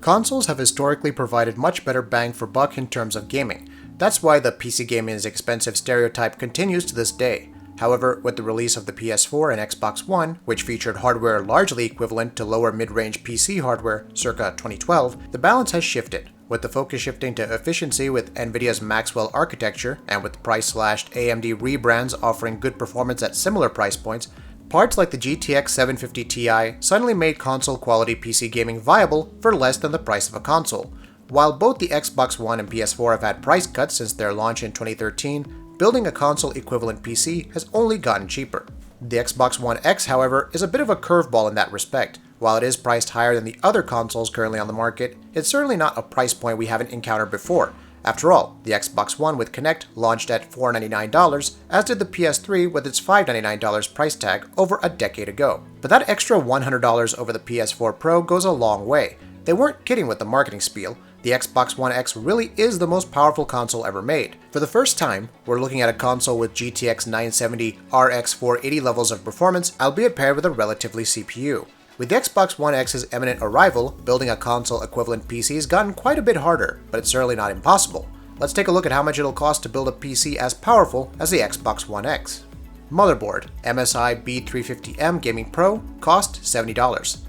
Consoles have historically provided much better bang for buck in terms of gaming. That's why the PC gaming is expensive stereotype continues to this day. However, with the release of the PS4 and Xbox One, which featured hardware largely equivalent to lower mid-range PC hardware circa 2012, the balance has shifted, with the focus shifting to efficiency with Nvidia's Maxwell architecture and with price-slashed AMD rebrands offering good performance at similar price points. Parts like the GTX 750 Ti suddenly made console-quality PC gaming viable for less than the price of a console. While both the Xbox One and PS4 have had price cuts since their launch in 2013, building a console-equivalent PC has only gotten cheaper. The Xbox One X, however, is a bit of a curveball in that respect. While it is priced higher than the other consoles currently on the market, it's certainly not a price point we haven't encountered before. After all, the Xbox One with Kinect launched at $499, as did the PS3 with its $599 price tag over a decade ago. But that extra $100 over the PS4 Pro goes a long way. They weren't kidding with the marketing spiel. The Xbox One X really is the most powerful console ever made. For the first time, we're looking at a console with GTX 970 RX 480 levels of performance, albeit paired with a relatively CPU. With the Xbox One X's imminent arrival, building a console-equivalent PC has gotten quite a bit harder, but it's certainly not impossible. Let's take a look at how much it'll cost to build a PC as powerful as the Xbox One X. Motherboard: MSI B350M Gaming Pro, cost $70.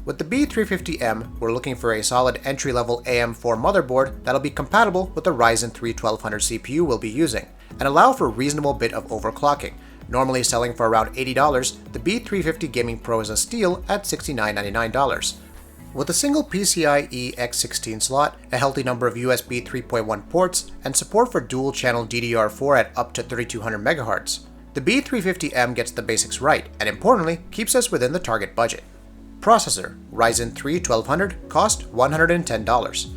With the B350M, we're looking for a solid entry-level AM4 motherboard that'll be compatible with the Ryzen 3 1200 CPU we'll be using, and allow for a reasonable bit of overclocking. Normally selling for around $80, the B350 Gaming Pro is a steal at $69.99. With a single PCIe X16 slot, a healthy number of USB 3.1 ports, and support for dual-channel DDR4 at up to 3200 MHz, the B350M gets the basics right, and importantly, keeps us within the target budget. Processor: Ryzen 3 1200, cost $110.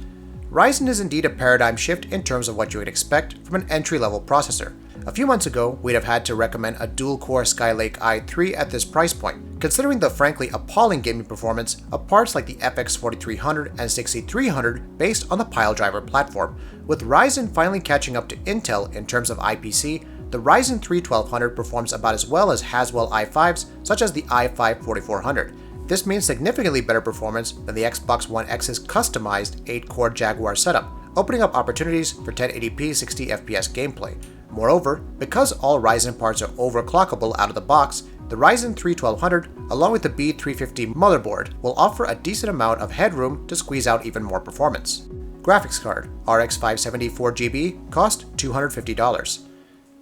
Ryzen is indeed a paradigm shift in terms of what you would expect from an entry-level processor. A few months ago, we'd have had to recommend a dual-core Skylake i3 at this price point, considering the frankly appalling gaming performance of parts like the FX 4300 and 6300 based on the Piledriver platform. With Ryzen finally catching up to Intel in terms of IPC, the Ryzen 3 1200 performs about as well as Haswell i5s such as the i5 4400. This means significantly better performance than the Xbox One X's customized 8-core Jaguar setup, opening up opportunities for 1080p 60 FPS gameplay. Moreover, because all Ryzen parts are overclockable out of the box, the Ryzen 3 1200, along with the B350 motherboard, will offer a decent amount of headroom to squeeze out even more performance. Graphics card: RX 570 4GB, cost $250.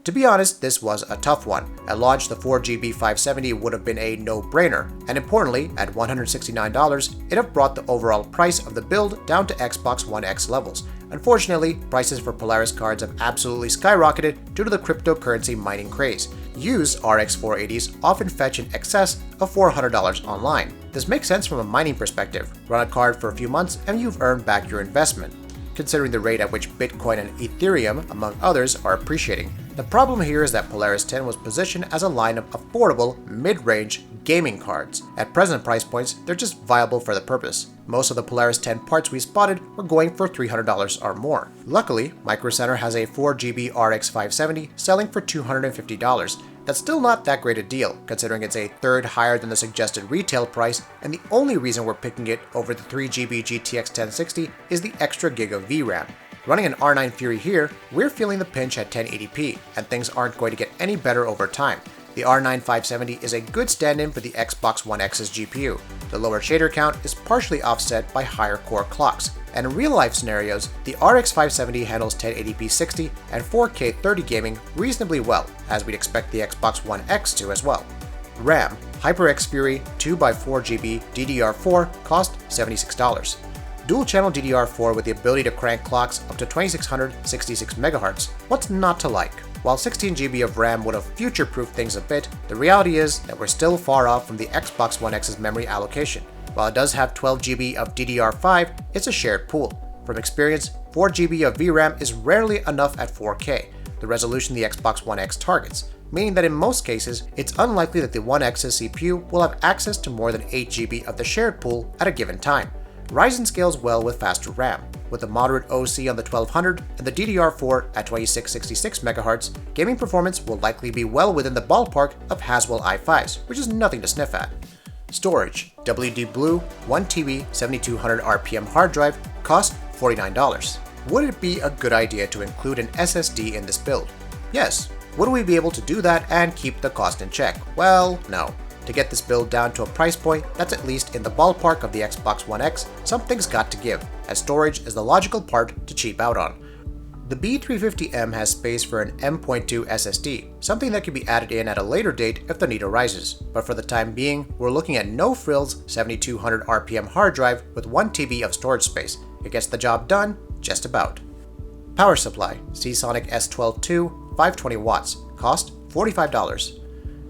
To be honest, this was a tough one. At launch, the 4GB 570 would have been a no-brainer, and importantly, at $169, it'd have brought the overall price of the build down to Xbox One X levels. Unfortunately, prices for Polaris cards have absolutely skyrocketed due to the cryptocurrency mining craze. Used RX 480s often fetch in excess of $400 online. This makes sense from a mining perspective. Run a card for a few months and you've earned back your investment, considering the rate at which Bitcoin and Ethereum, among others, are appreciating. The problem here is that Polaris 10 was positioned as a line of affordable, mid-range gaming cards. At present price points, they're just viable for the purpose. Most of the Polaris 10 parts we spotted were going for $300 or more. Luckily, Micro Center has a 4GB RX 570 selling for $250. That's still not that great a deal, considering it's a third higher than the suggested retail price, and the only reason we're picking it over the 3GB GTX 1060 is the extra gig of VRAM. Running an R9 Fury here, we're feeling the pinch at 1080p, and things aren't going to get any better over time. The R9 570 is a good stand-in for the Xbox One X's GPU. The lower shader count is partially offset by higher core clocks, and in real-life scenarios, the RX 570 handles 1080p 60 and 4K 30 gaming reasonably well, as we'd expect the Xbox One X to as well. RAM: HyperX Fury 2x4GB DDR4, cost $76. Dual-channel DDR4 with the ability to crank clocks up to 2666 MHz. What's not to like? While 16GB of RAM would have future-proofed things a bit, the reality is that we're still far off from the Xbox One X's memory allocation. While it does have 12GB of DDR5, it's a shared pool. From experience, 4GB of VRAM is rarely enough at 4K, the resolution the Xbox One X targets, meaning that in most cases, it's unlikely that the One X's CPU will have access to more than 8GB of the shared pool at a given time. Ryzen scales well with faster RAM. With a moderate OC on the 1200 and the DDR4 at 2666 MHz, gaming performance will likely be well within the ballpark of Haswell i5s, which is nothing to sniff at. Storage: WD Blue 1TB 7200 RPM hard drive, cost $49. Would it be a good idea to include an SSD in this build? Yes. Would we be able to do that and keep the cost in check? Well, no. To get this build down to a price point that's at least in the ballpark of the Xbox One X, something's got to give, as storage is the logical part to cheap out on. The B350M has space for an M.2 SSD, something that can be added in at a later date if the need arises, but for the time being, we're looking at no-frills 7200 RPM hard drive with 1 TB of storage space. It gets the job done, just about. Power supply: Seasonic S12-2, 520 watts, cost $45.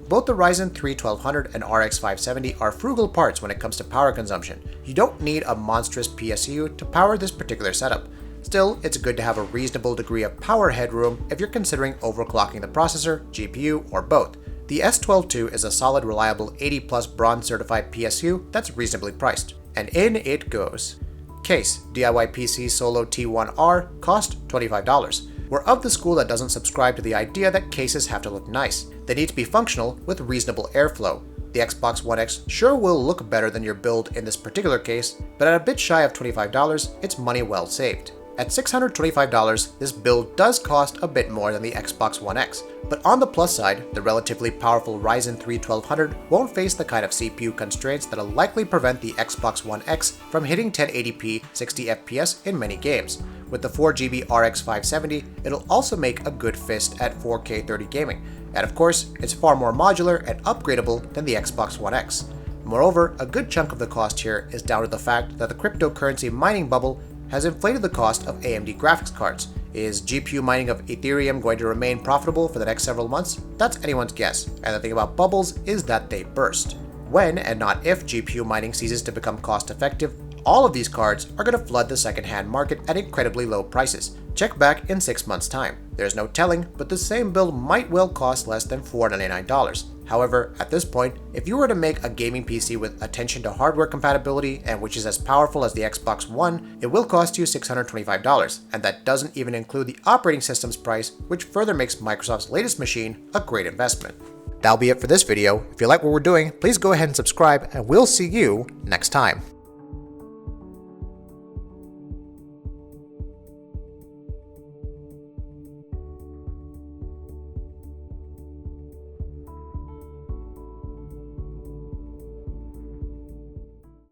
Both the Ryzen 3 1200 and RX 570 are frugal parts when it comes to power consumption. You don't need a monstrous PSU to power this particular setup. Still, it's good to have a reasonable degree of power headroom if you're considering overclocking the processor, GPU, or both. The S12-2 is a solid, reliable 80+ bronze certified PSU that's reasonably priced. And in it goes. Case: DIY PC Solo T1R, cost $25. We're of the school that doesn't subscribe to the idea that cases have to look nice. They need to be functional with reasonable airflow. The Xbox One X sure will look better than your build in this particular case, but at a bit shy of $25, it's money well saved. At $625, this build does cost a bit more than the Xbox One X, but on the plus side, the relatively powerful Ryzen 3 1200 won't face the kind of CPU constraints that'll likely prevent the Xbox One X from hitting 1080p 60 FPS in many games. With the 4GB RX 570, it'll also make a good fist at 4K 30 gaming, and of course, it's far more modular and upgradable than the Xbox One X. Moreover, a good chunk of the cost here is down to the fact that the cryptocurrency mining bubble has inflated the cost of AMD graphics cards. Is GPU mining of Ethereum going to remain profitable for the next several months? That's anyone's guess, and the thing about bubbles is that they burst. When, and not if, GPU mining ceases to become cost-effective, all of these cards are going to flood the second-hand market at incredibly low prices. Check back in 6 months' time. There's no telling, but the same build might well cost less than $499. However, at this point, if you were to make a gaming PC with attention to hardware compatibility and which is as powerful as the Xbox One, it will cost you $625, and that doesn't even include the operating system's price, which further makes Microsoft's latest machine a great investment. That'll be it for this video. If you like what we're doing, please go ahead and subscribe, and we'll see you next time.